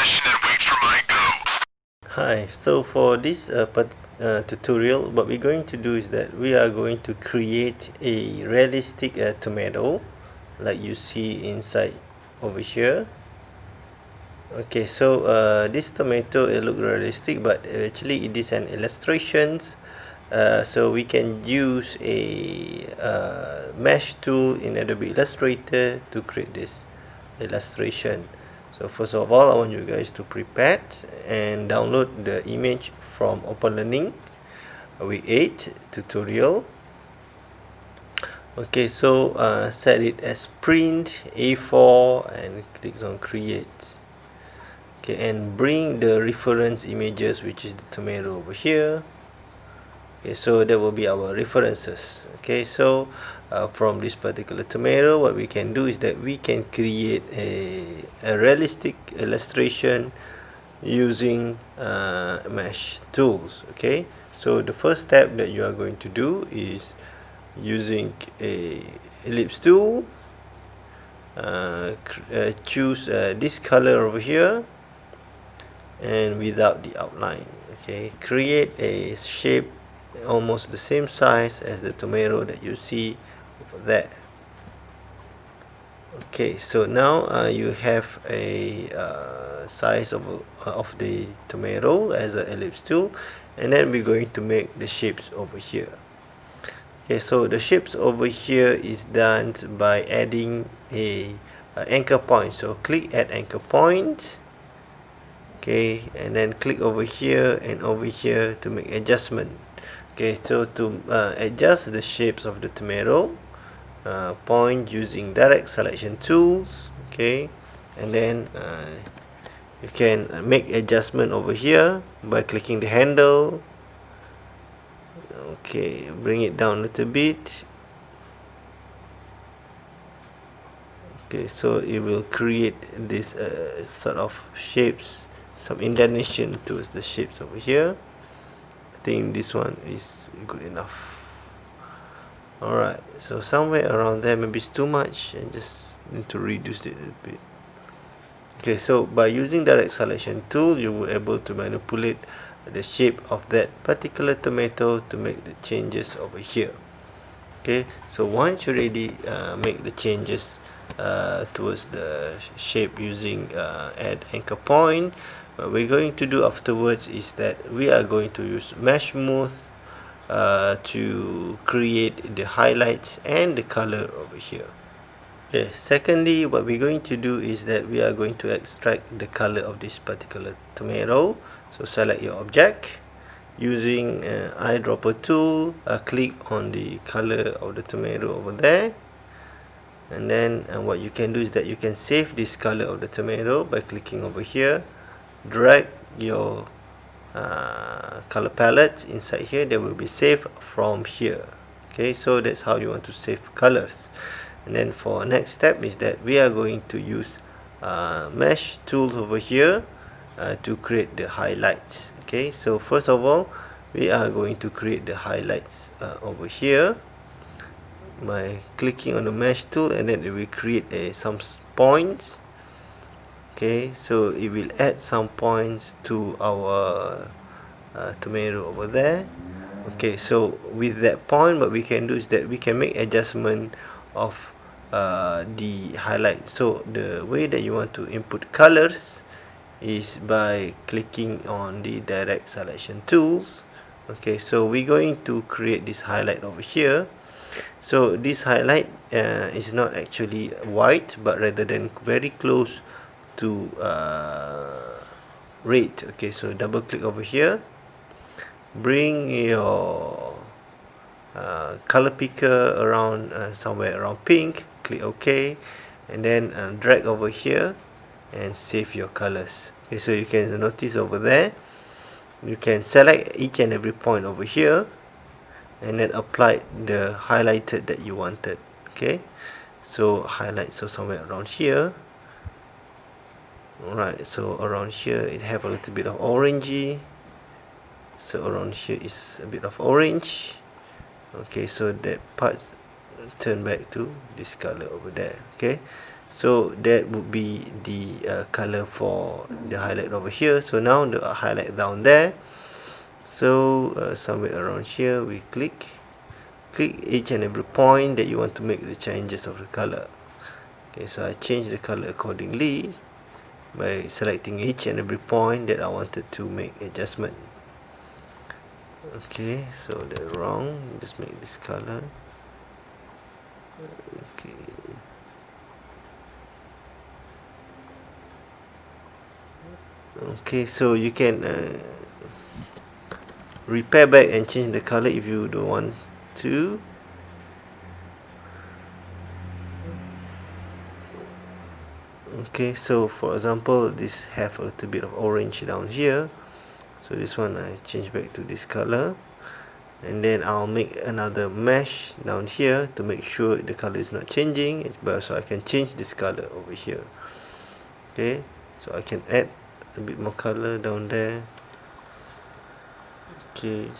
position and wait for my go. Hi, so for this tutorial, what we're going to do is that we are going to create a realistic tomato like you see inside over here. Okay, so this tomato, it looks realistic, but actually it is an illustrations. So we can use a mesh tool in Adobe Illustrator to create this illustration. So first of all, I want you guys to prepare and download the image from Open Learning Week 8 tutorial. Okay, so set it as print A4 and click on create. Okay, and bring the reference images, which is the tomato over here. Okay, so that will be our references. Okay, so from this particular tomato, what we can do is that we can create a realistic illustration using mesh tools. Okay, so the first step that you are going to do is using a ellipse tool. Choose this color over here and without the outline. Okay, create a shape almost the same size as the tomato that you see over there. Okay, so now you have a size of the tomato as an ellipse tool, and then we're going to make the shapes over here. Okay, so the shapes over here is done by adding a anchor point. So click add anchor point. Okay, and then click over here and over here to make adjustment. Okay, so to adjust the shapes of the tomato, point using direct selection tools. Okay, and then you can make adjustment over here by clicking the handle. Okay, bring it down a little bit. Okay, so it will create this sort of shapes, some indentation towards the shapes over here. I think this one is good enough. Alright, so somewhere around there, maybe it's too much and just need to reduce it a little bit. Okay, so by using direct selection tool, you will able to manipulate the shape of that particular tomato to make the changes over here. Okay, so once you already make the changes towards the shape using add anchor point, what we're going to do afterwards is that we are going to use mesh smooth to create the highlights and the color over here. Okay, secondly, what we're going to do is that we are going to extract the color of this particular tomato. So select your object using eyedropper tool, click on the color of the tomato over there, and then what you can do is that you can save this color of the tomato by clicking over here, drag your color palette inside here. They will be saved from here. Okay, so that's how you want to save colors. And then for next step is that we are going to use mesh tools over here to create the highlights. Okay, so first of all, we are going to create the highlights over here by clicking on the mesh tool, and then it will create some points. Okay, so it will add some points to our tomato over there. Okay, so with that point, what we can do is that we can make adjustment of the highlight. So the way that you want to input colors is by clicking on the direct selection tools. Okay, so we're going to create this highlight over here. So this highlight is not actually white, but rather than very close to red. Okay, so double click over here, bring your color picker around somewhere around pink, click OK, and then drag over here and save your colors. Okay, so you can notice over there, you can select each and every point over here and then apply the highlighted that you wanted. Okay, so highlight, so somewhere around here. Alright, so around here it have a little bit of orangey, so around here is a bit of orange. Okay, so that part turn back to this color over there. Okay, So that would be the color for the highlight over here. So now the highlight down there. So somewhere around here we click each and every point that you want to make the changes of the color. Okay, so I change the color accordingly by selecting each and every point that I wanted to make adjustment. Okay, so they're wrong. Just make this color. Okay. Okay, so you can repair back and change the color if you don't want to. Okay, so for example, this have a little bit of orange down here, so this one I change back to this color, and then I'll make another mesh down here to make sure the color is not changing, but so I can change this color over here. Okay, so I can add a bit more color down there. Okay,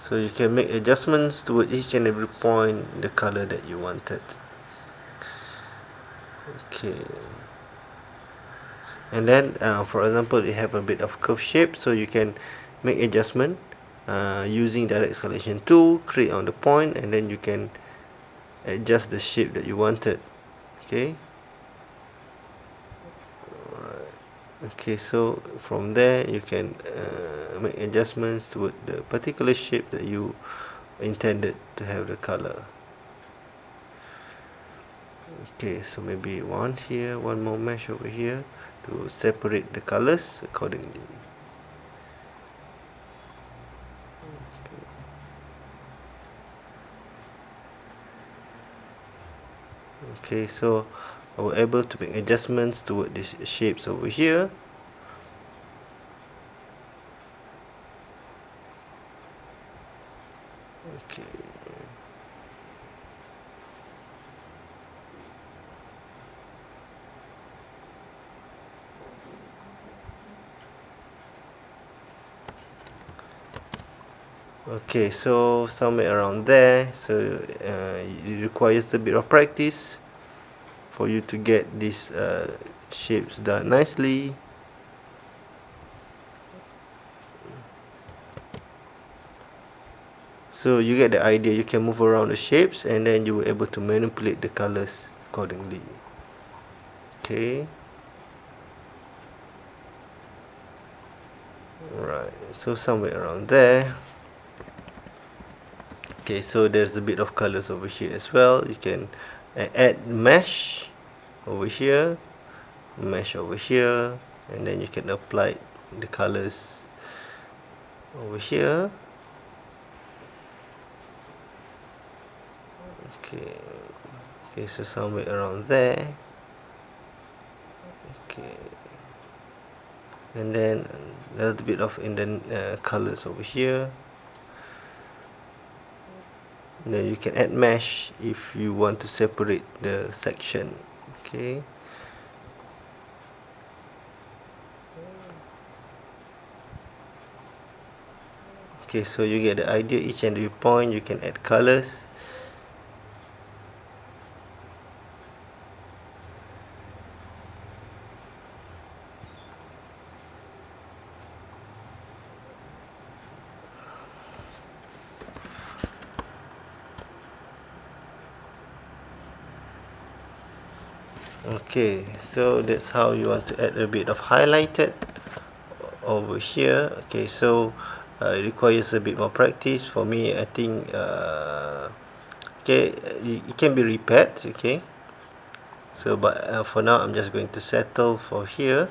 so you can make adjustments toward each and every point the color that you wanted. Okay, and then for example, you have a bit of curve shape, so you can make adjustment using direct selection tool, create on the point, and then you can adjust the shape that you wanted. Okay, okay, so from there you can make adjustments to the particular shape that you intended to have the color. Okay, so maybe one here, one more mesh over here to separate the colors accordingly. Okay, so I was able to make adjustments toward these shapes over here. Okay. Okay, so somewhere around there, so it requires a bit of practice for you to get these shapes done nicely. So you get the idea, you can move around the shapes and then you will able to manipulate the colors accordingly. Okay, right, so somewhere around there. Okay, so there's a bit of colors over here as well. You can add mesh over here, mesh over here, and then you can apply the colors over here. Okay, okay, so somewhere around there. Okay, and then a little bit of colors over here. And then you can add mesh if you want to separate the section. Okay, okay, so you get the idea. Each and every point you can add colors. Okay, so that's how you want to add a bit of highlighted over here. Okay, so it requires a bit more practice. For me, I think okay, it can be repaired. Okay, so but for now I'm just going to settle for here.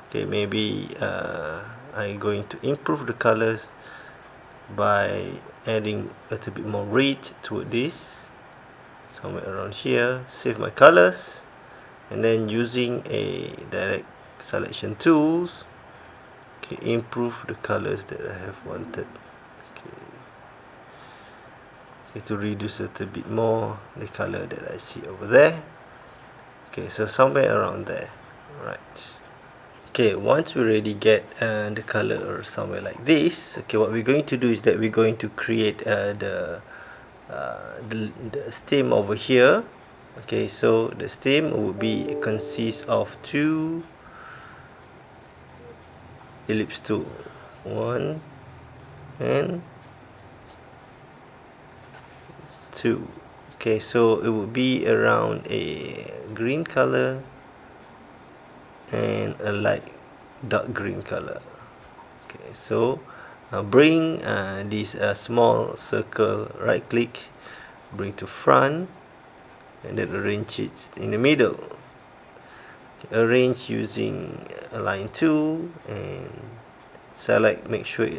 Okay, maybe I'm going to improve the colors by adding a little bit more red to this, somewhere around here. Save my colors, and then using a direct selection tools, okay, improve the colors that I have wanted. Okay, to reduce a little bit more the color that I see over there. Okay, so somewhere around there. Right. Okay, once we already get the color somewhere like this, okay, what we're going to do is that we're going to create the stem over here. Okay, so the stem would be consist of 2 ellipse tool, 1 and 2. Okay, so it would be around a green color and a light dark green color. Okay, so bring this small circle, right click, bring to front, and then arrange it in the middle. Okay, arrange using align tool and select, make sure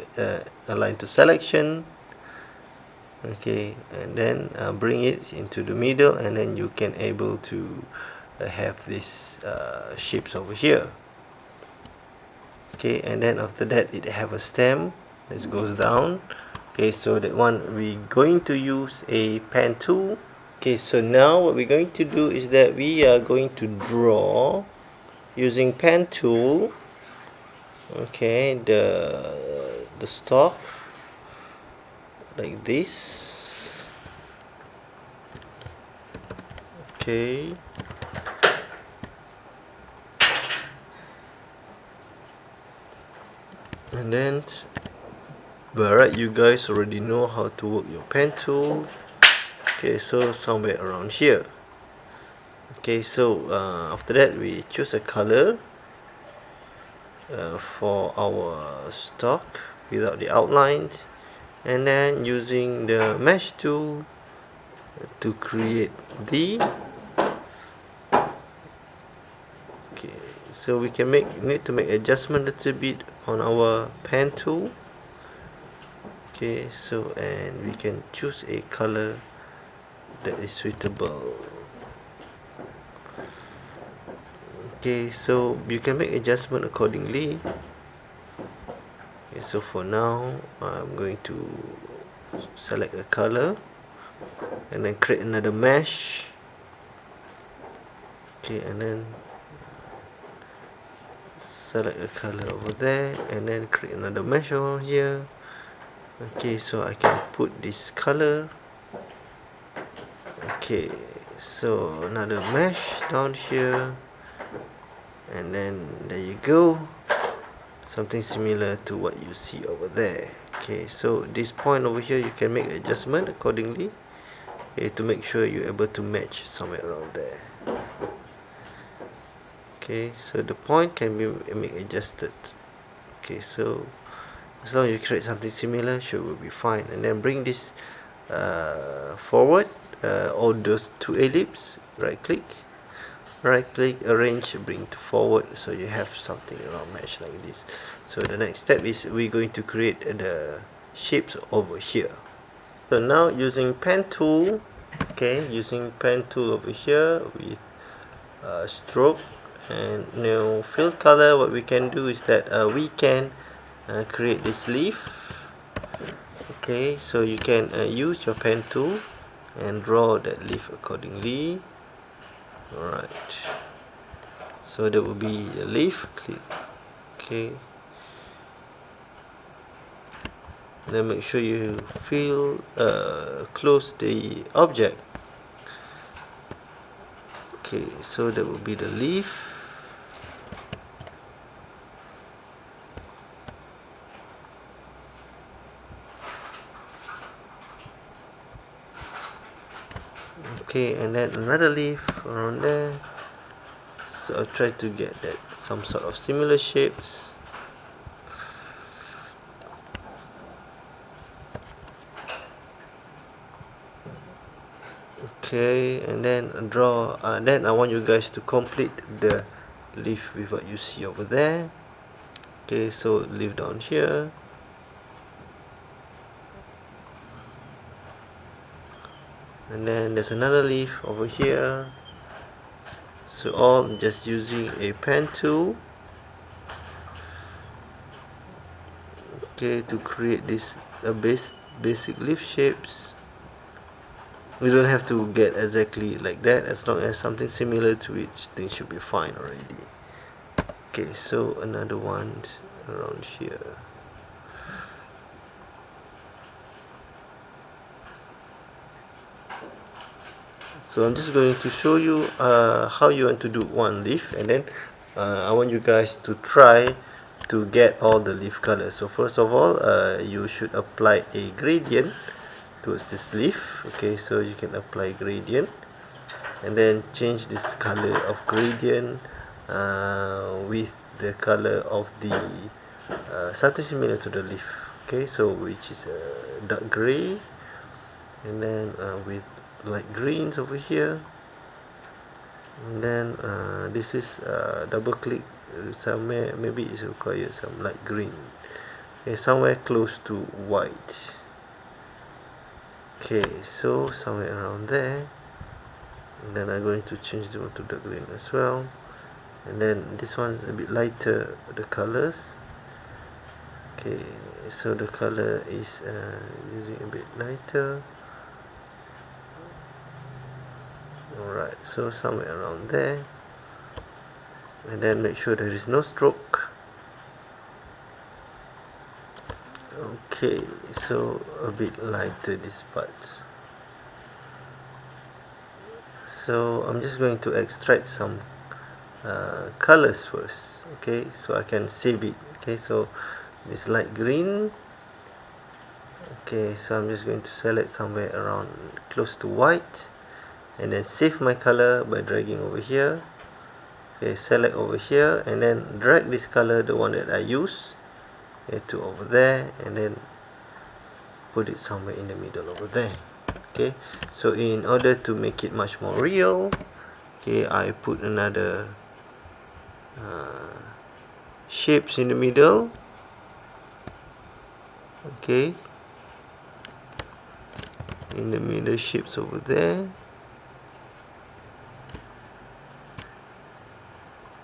align to selection. Okay, and then bring it into the middle, and then you can able to have these shapes over here. Okay, and then after that it have a stem that goes down. Okay, so that one we going to use a pen tool. Okay, so now what we're going to do is that we are going to draw using pen tool. Okay, the stalk like this. Okay, and then alright, you guys already know how to work your pen tool. Okay, so somewhere around here. Okay, so after that we choose a color for our stock without the outlines, and then using the mesh tool to create the okay, so we can need to make adjustment a little bit on our pen tool. Okay, so and we can choose a color that is suitable. Okay, so you can make adjustment accordingly. Okay, so for now I'm going to select a color and then create another mesh. Okay, and then select a color over there and then create another mesh over here. Okay, so I can put this color. Okay, so another mesh down here, and then there you go, something similar to what you see over there. Okay, so this point over here you can make adjustment accordingly, okay, to make sure you're able to match somewhere around there. Okay, so the point can be adjusted. Okay, so as long as you create something similar, sure, will be fine. And then bring this forward, all those 2 ellipse, right click, arrange, bring to forward, so you have something around mesh like this. So the next step is we're going to create the shapes over here. So now using pen tool, okay, using pen tool over here with stroke and now fill color, what we can do is that we can create this leaf. Okay, so you can use your pen tool and draw that leaf accordingly. Alright, so that will be a leaf. Click okay, then make sure you fill close the object. Okay, so that will be the leaf. Okay, and then another leaf around there. So I'll try to get that some sort of similar shapes. Okay, and then draw, then I want you guys to complete the leaf with what you see over there. Okay, so leaf down here. And then there's another leaf over here. So all just using a pen tool, okay, to create this basic leaf shapes. We don't have to get exactly like that, as long as something similar to it, things should be fine already. Okay, so another one around here. So I'm just going to show you how you want to do one leaf, and then I want you guys to try to get all the leaf colors. So first of all, you should apply a gradient towards this leaf. Okay, so you can apply gradient and then change this color of gradient with the color of the something similar to the leaf. Okay, so which is a dark gray, and then with light greens over here, and then this is double click somewhere, maybe it requires some light green. Okay, somewhere close to white. Okay, so somewhere around there, and then I'm going to change the one to dark green as well, and then this one a bit lighter, the colors. Okay, so the color is using a bit lighter. Alright, so somewhere around there, and then make sure there is no stroke. Okay, so a bit lighter this part. So I'm just going to extract some colors first. Okay, so I can save it. Okay, so this light green. Okay, so I'm just going to select somewhere around close to white, and then save my color by dragging over here. Okay, select over here, and then drag this color, the one that I use, to over there, and then put it somewhere in the middle over there. Okay, so in order to make it much more real, okay, I put another shapes in the middle. Okay, in the middle shapes over there,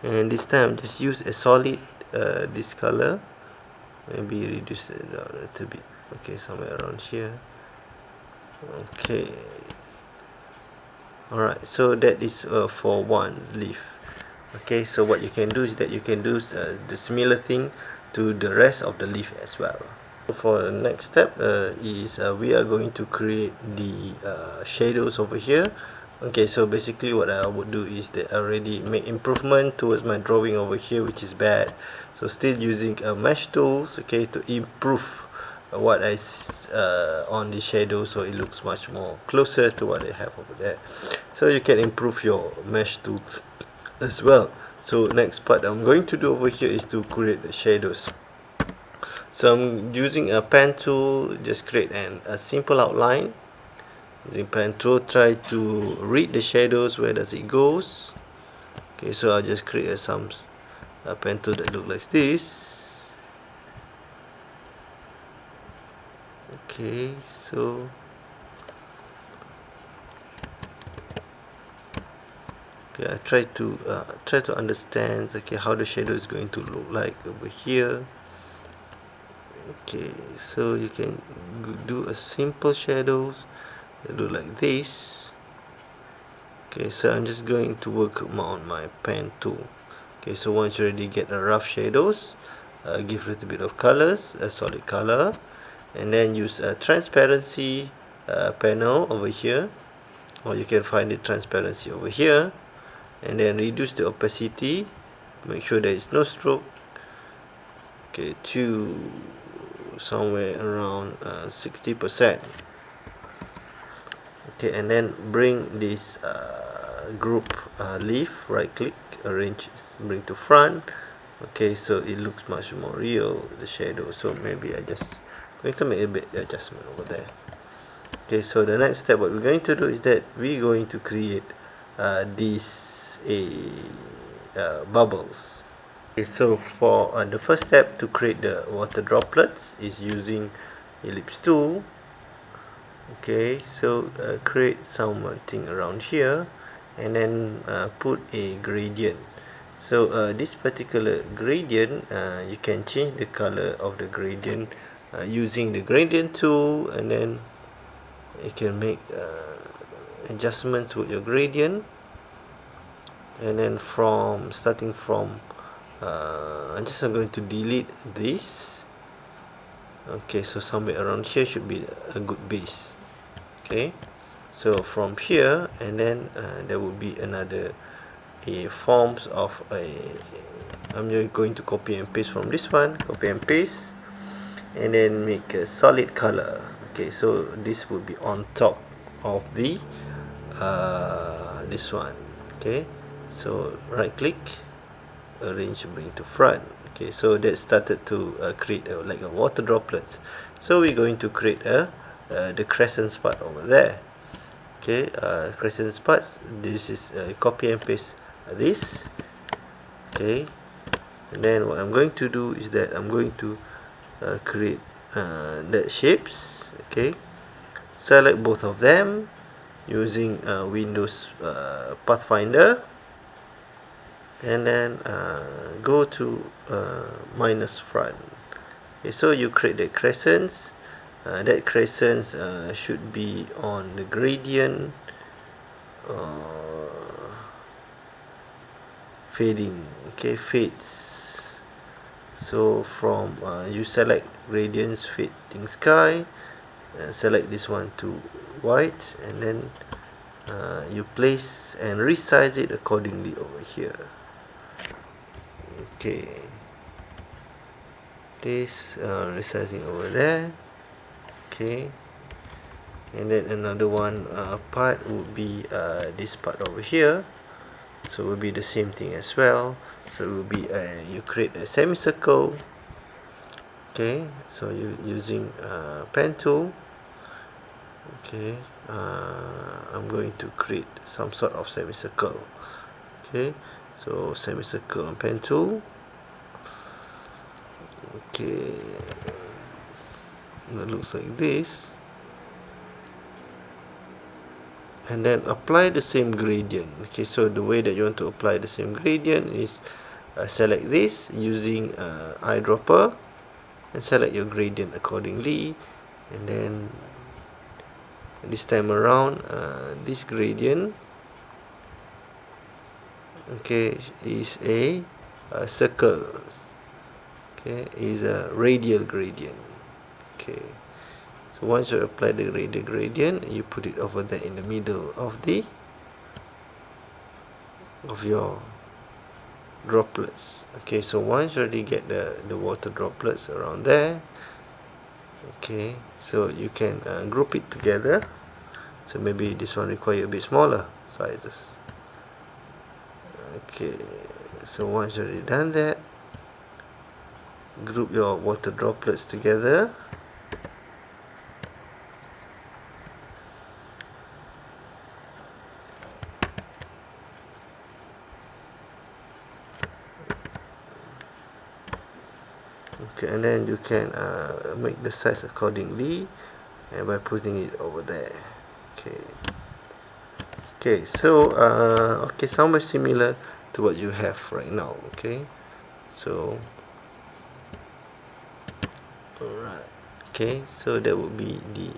and this time just use a solid this color, maybe reduce it down a little bit. Okay, somewhere around here. Okay, alright, so that is for one leaf. Okay, so what you can do is that you can do the similar thing to the rest of the leaf as well. For the next step is we are going to create the shadows over here. Okay, so basically what I would do is that I already make improvement towards my drawing over here, which is bad. So still using mesh tools, okay, to improve what I on the shadow, so it looks much more closer to what I have over there. So you can improve your mesh tool as well. So next part I'm going to do over here is to create the shadows. So I'm using a pen tool, just create a simple outline. Using pen tool, try to read the shadows, where does it goes. Okay, so I'll just create some pen tool that look like this. Okay, so okay, I try to understand, okay, how the shadow is going to look like over here. Okay, so you can do a simple shadows that look like this. Okay, so I'm just going to work on my pen tool. Okay, so once you already get a rough shadows, give a little bit of colors, a solid color, and then use a transparency panel over here, or you can find the transparency over here, and then reduce the opacity, make sure there is no stroke, okay, to somewhere around 60%. Okay, and then bring this group leaf, right click, arrange, bring to front. Okay, so it looks much more real, the shadow. So maybe I just going to make a bit adjustment over there. Okay, so the next step what we're going to do is that we're going to create these bubbles. Okay, so for the first step to create the water droplets is using ellipse tool. Okay, so create something around here, and then put a gradient. So this particular gradient, you can change the color of the gradient using the gradient tool, and then you can make adjustments with your gradient, and then starting from I'm just going to delete this. Okay, so somewhere around here should be a good base. Okay, So from here, and then there will be another forms of I'm just going to copy and paste from this one, copy and paste, and then make a solid color. Okay, so this will be on top of the this one. Okay, so right click, arrange, bring to front. Okay, so that started to create like a water droplets. So we're going to create the crescent part over there. Okay, crescent parts, this is copy and paste this. Okay, and then what I'm going to do is that I'm going to create that shapes. Okay, select both of them using Windows Pathfinder, and then go to minus front. Okay, so you create the crescents. That crescents should be on the gradient fading. Okay, fades. So from you select gradients fading sky, select this one to white, and then you place and resize it accordingly over here. Okay, this resizing over there. Okay, and then another one part would be this part over here, so it will be the same thing as well. So it will be you create a semicircle. Okay, so you using pen tool. Okay, I'm going to create some sort of semicircle. Okay, so semicircle and pen tool. Okay, it looks like this, and then apply the same gradient. Okay, so the way that you want to apply the same gradient is select this using eyedropper and select your gradient accordingly, and then this time around this gradient, okay, is a circle. Okay, is a radial gradient. Okay, so once you apply the radial gradient, you put it over there in the middle of your droplets. Okay, so once you already get the water droplets around there, okay, so you can group it together. So maybe this one require a bit smaller sizes. Okay, so once you already done that, group your water droplets together. Okay, and then you can make the size accordingly, and by putting it over there. Okay, so okay, somewhat similar to what you have right now. Okay, so alright. Okay, so that would be the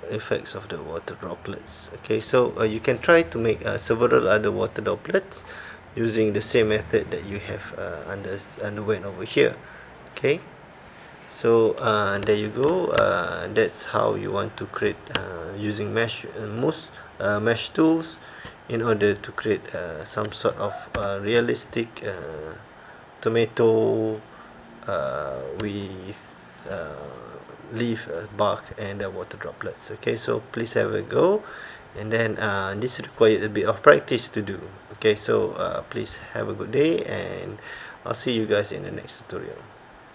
effects of the water droplets. Okay, so you can try to make several other water droplets using the same method that you have underwent over here. Okay, so there you go. That's how you want to create using mesh tools in order to create some sort of realistic tomato with leaf bark and water droplets. Okay, so please have a go, and then this required a bit of practice to do. Okay, so please have a good day, and I'll see you guys in the next tutorial.